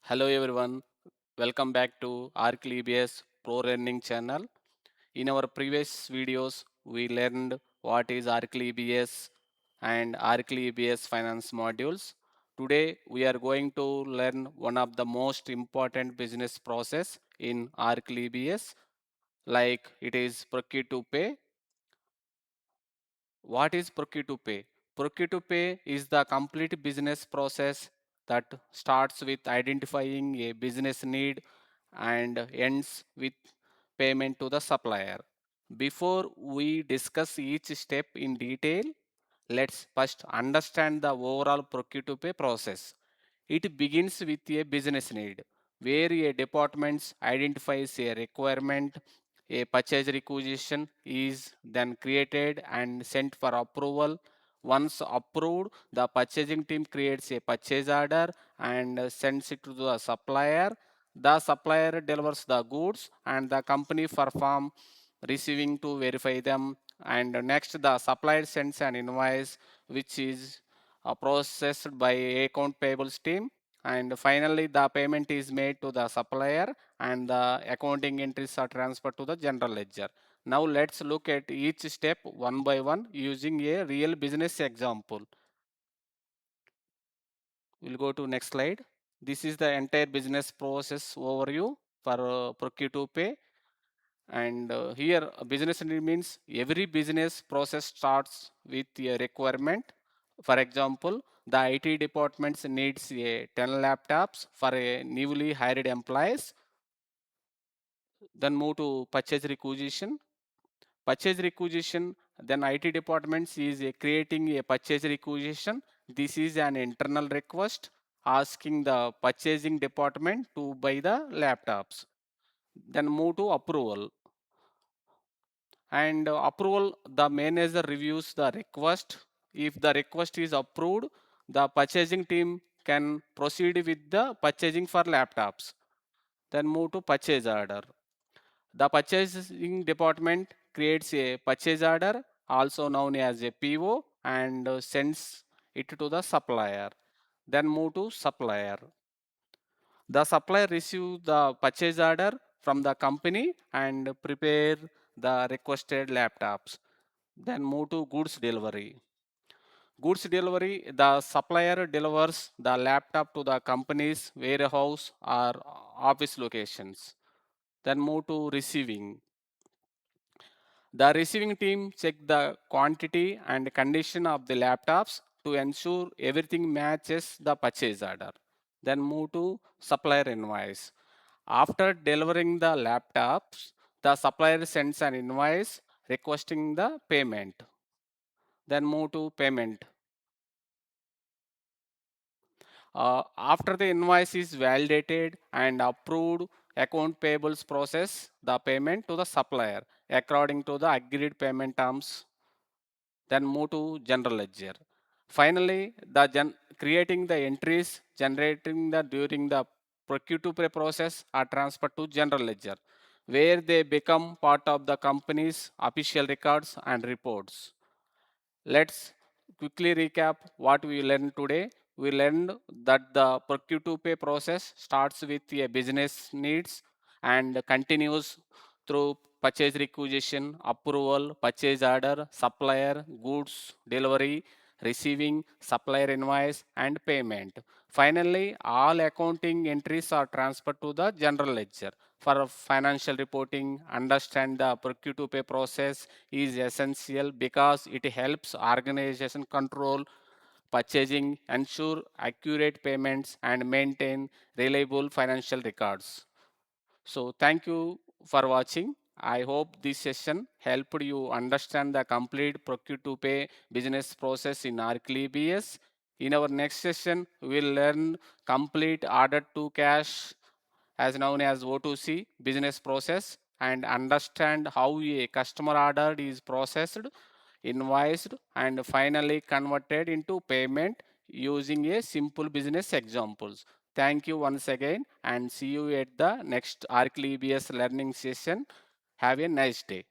Hello everyone, welcome back to Oracle EBS Pro Learning channel. In our previous videos, we learned what is Oracle EBS and Oracle EBS Finance modules. Today, we are going to learn one of the most important business process in Oracle EBS, like it is Procure-to-Pay. What is Procure-to-Pay? Procure-to-Pay is the complete business process that starts with identifying a business need and ends with payment to the supplier. Before we discuss each step in detail, let's first understand the overall Procure-to-Pay process. It begins with a business need, where a department identifies a requirement. A purchase requisition is then created and sent for approval. Once approved, the purchasing team creates a purchase order and sends it to the supplier. The supplier delivers the goods and the company performs receiving to verify them. And next, the supplier sends an invoice which is processed by account payables team. And finally, the payment is made to the supplier and the accounting entries are transferred to the general ledger. Now let's look at each step one by one using a real business example. We'll go to next slide. This is the entire business process overview for Procure-to-Pay. And here business need means every business process starts with a requirement. For example, the IT department needs a 10 laptops for a newly hired employees. Then move to purchase requisition. Purchase requisition, then IT departments is creating a purchase requisition. This is an internal request asking the purchasing department to buy the laptops. Then move to approval. And approval, the manager reviews the request. If the request is approved, the purchasing team can proceed with the purchasing for laptops. Then move to purchase order. The purchasing department creates a purchase order, also known as a PO, and sends it to the supplier. Then move to supplier. The supplier receives the purchase order from the company and prepare the requested laptops. Then move to goods delivery. Goods delivery, the supplier delivers the laptop to the company's warehouse or office locations. Then move to receiving. The receiving team check the quantity and condition of the laptops to ensure everything matches the purchase order. Then move to supplier invoice. After delivering the laptops, the supplier sends an invoice requesting the payment. Then move to payment. After the invoice is validated and approved, account payables process the payment to the supplier according to the agreed payment terms. Then move to general ledger. Finally, creating the entries generating the during the procure-to-pay process are transferred to general ledger, where they become part of the company's official records and reports. Let's quickly recap what we learned today. We learned that the procure-to-pay process starts with a business needs and continues through purchase requisition, approval, purchase order, supplier, goods, delivery, receiving, supplier invoice, and payment. Finally, all accounting entries are transferred to the general ledger. For financial reporting, understand the procure-to-pay process is essential because it helps organization control purchasing, ensure accurate payments, and maintain reliable financial records. So thank you for watching. I hope this session helped you understand the complete procure-to-pay business process in Oracle EBS. In our next session, we will learn complete order to cash as known as O2C business process and understand how a customer order is processed, invoiced, and finally converted into payment using a simple business examples. Thank you once again and see you at the next Oracle EBS learning session. Have a nice day.